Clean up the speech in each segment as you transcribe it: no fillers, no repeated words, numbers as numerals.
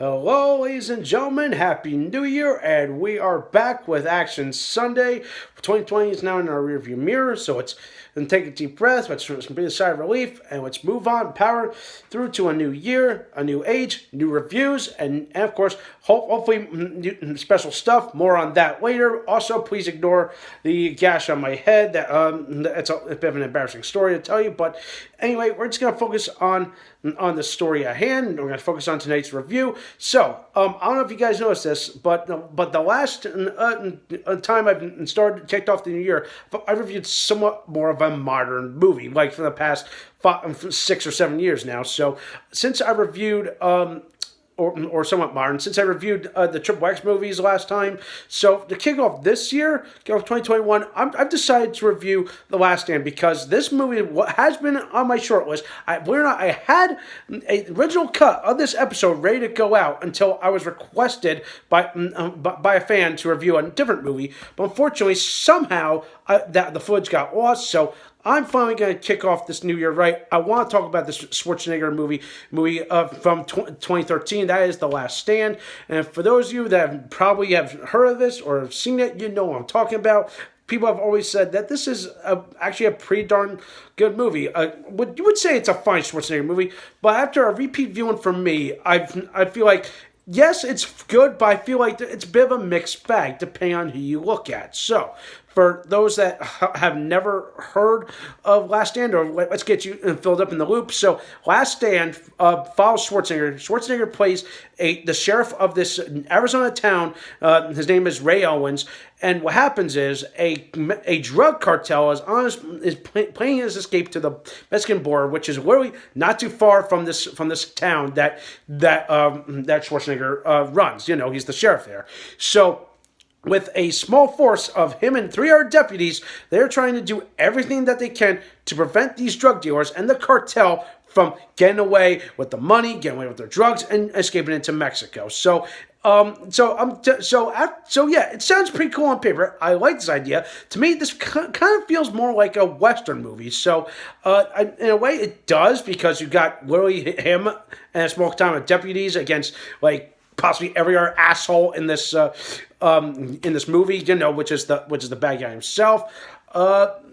Hello, ladies and gentlemen. Happy New Year, and we are back with Action Sunday. 2020 is now in our rearview mirror, so let's then take a deep breath. Let's breathe a sigh of relief, and let's move on, power through to a new year, a new age, new reviews, and of course, hopefully special stuff. More on that later. Also, please ignore the gash on my head. It's a bit of an embarrassing story to tell you, but anyway, we're just gonna focus on the story at hand. We're going to focus on tonight's review. So, I don't know if you guys noticed this, but the last time I've started kicked off the new year, I reviewed somewhat more of a modern movie, like for the past 6 or 7 years now. So, since I reviewed or somewhat modern, since I reviewed the Triple X movies last time. So to kick off this year, kick off 2021, I've decided to review The Last Stand because this movie has been on my short list. Believe it or not, I had an original cut of this episode ready to go out until I was requested by a fan to review a different movie. But unfortunately, somehow the footage got lost, so I'm finally going to kick off this new year right. I want to talk about this Schwarzenegger movie from 2013. That is The Last Stand. And for those of you that probably have heard of this or have seen it, you know what I'm talking about. People have always said that this is actually a pretty darn good movie. You would say it's a fine Schwarzenegger movie, but after a repeat viewing for me, I feel like, yes, it's good, but I feel like it's a bit of a mixed bag depending on who you look at. So, for those that have never heard of Last Stand, or let's get you filled up in the loop. So, Last Stand follows Schwarzenegger. Schwarzenegger plays the sheriff of this Arizona town. His name is Ray Owens. And what happens is a drug cartel is planning his escape to the Mexican border, which is literally not too far from this town that Schwarzenegger runs. You know, he's the sheriff there. So, with a small force of him and 3 other deputies, they're trying to do everything that they can to prevent these drug dealers and the cartel from getting away with the money, getting away with their drugs, and escaping into Mexico. So yeah, it sounds pretty cool on paper. I like this idea. To me, this kind of feels more like a Western movie. So, in a way, it does, because you got literally him and a small town of deputies against, like, possibly every other asshole in this movie, you know, which is the bad guy himself.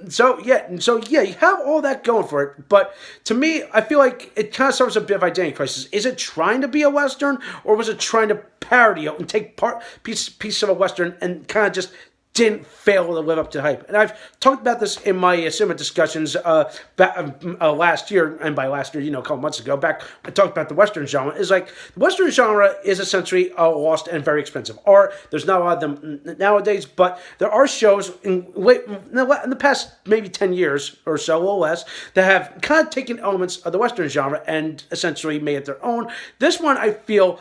So yeah, you have all that going for it, but to me, I feel like it kind of serves a bit of identity crisis. Is it trying to be a Western, or was it trying to parody it and take piece of a Western and kind of just didn't fail to live up to hype? And I've talked about this in my cinema discussions last year, and by last year, you know, a couple months ago, back I talked about the Western genre. Is like, the Western genre is essentially lost and very expensive art. There's not a lot of them nowadays, but there are shows in the past maybe 10 years or so, a little less, that have kind of taken elements of the Western genre and essentially made it their own. This one, I feel,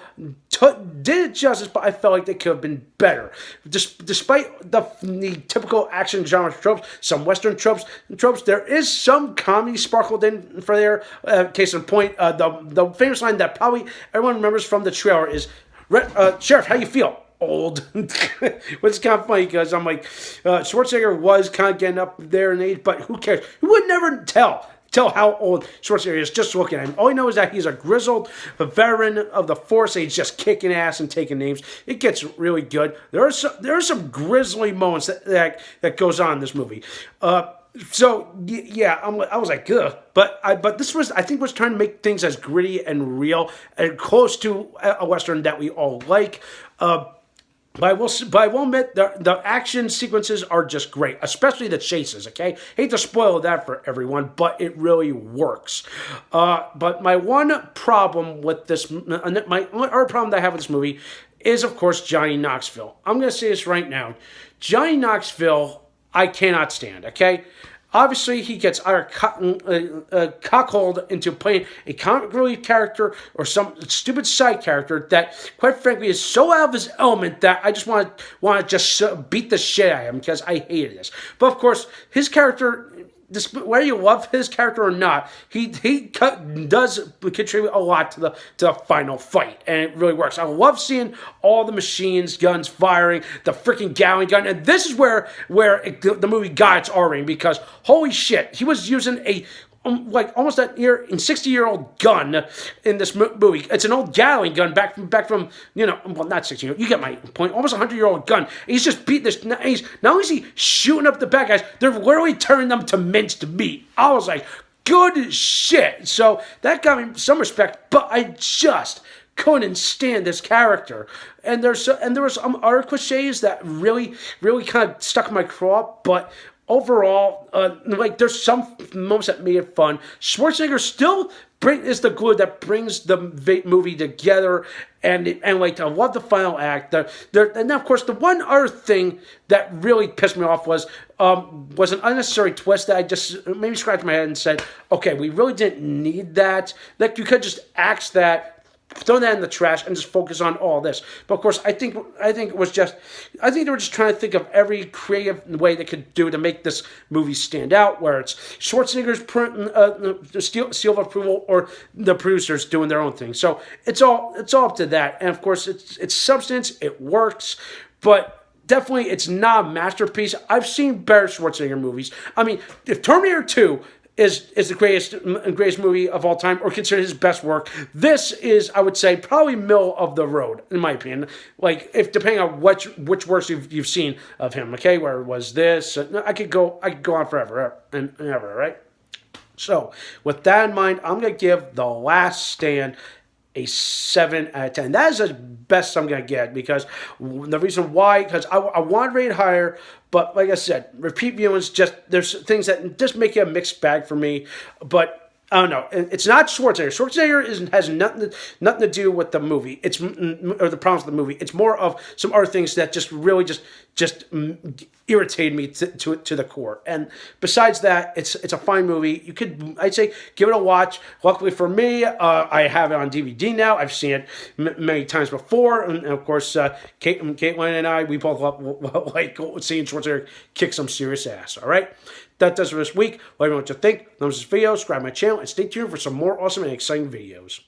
did it justice, but I felt like they could have been better. Despite the typical action genre tropes, some Western tropes, there is some comedy sparkled in for there. Case in point, the famous line that probably everyone remembers from the trailer is, "Sheriff, how you feel? Old." Which is kind of funny, because I'm like, Schwarzenegger was kind of getting up there in age, but who cares? Who would never tell how old Schwarzenegger is just looking at him. All I know is that he's a grizzled veteran of the force. He's just kicking ass and taking names. It gets really good. There are some grisly moments that goes on in this movie. So yeah, I was like, ugh. But this was, I think, was trying to make things as gritty and real and close to a Western that we all like. But I will admit, the action sequences are just great, especially the chases, okay? Hate to spoil that for everyone, but it really works. But my one problem with this, my other problem that I have with this movie is, of course, Johnny Knoxville. I'm going to say this right now. Johnny Knoxville, I cannot stand, okay? Obviously, he gets either cockholed into playing a comic relief character or some stupid side character that, quite frankly, is so out of his element that I just want to just beat the shit out of him, because I hated this. But of course, his character, whether you love his character or not, he does contribute a lot to the final fight, and it really works. I love seeing all the machines, guns firing, the freaking Gatling gun, and this is where the movie got its R rating, because holy shit, he was using like almost that year in 60-year-old gun in this movie. It's an old Gatling gun back from well, not 60 year. You get my point. Almost 100-year-old gun. He's just beating this. He's not only is he shooting up the bad guys, they're literally turning them to minced meat. I was like, good shit. So that got me some respect, but I just couldn't stand this character. And there were some other cliches that really kind of stuck in my craw, but overall, like there's some moments that made it fun. Schwarzenegger still is the glue that brings the movie together, and like I love the final act. And then of course the one other thing that really pissed me off was an unnecessary twist that I just maybe scratched my head and said, okay, we really didn't need that. Like you could just axe that, throw that in the trash, and just focus on all this. But of course, I think they were just trying to think of every creative way they could do to make this movie stand out. Where it's Schwarzenegger's seal of approval, or the producers doing their own thing. So it's all up to that. And of course, it's substance. It works, but definitely it's not a masterpiece. I've seen better Schwarzenegger movies. I mean, if Terminator 2 is the greatest movie of all time, or considered his best work, this is, I would say, probably middle of the road, in my opinion. Like, if depending on which works you've seen of him, okay? Where was this? I could go on forever and ever, right? So, with that in mind, I'm going to give The Last Stand a 7 out of 10. That is the best I'm going to get, because the reason why, because I want to rate higher, but like I said, repeat viewings, there's things that just make it a mixed bag for me. But I don't know. It's not Schwarzenegger. Schwarzenegger has nothing to do with the movie. Or the problems with the movie. It's more of some other things that just really just irritated me to the core. And besides that, it's a fine movie. I'd say give it a watch. Luckily for me, I have it on DVD now. I've seen it many times before, and of course, Caitlin and I, we both like seeing Schwarzenegger kick some serious ass. All right. That does it for this week. Let me know what you think. Thumbs this video, subscribe to my channel, and stay tuned for some more awesome and exciting videos.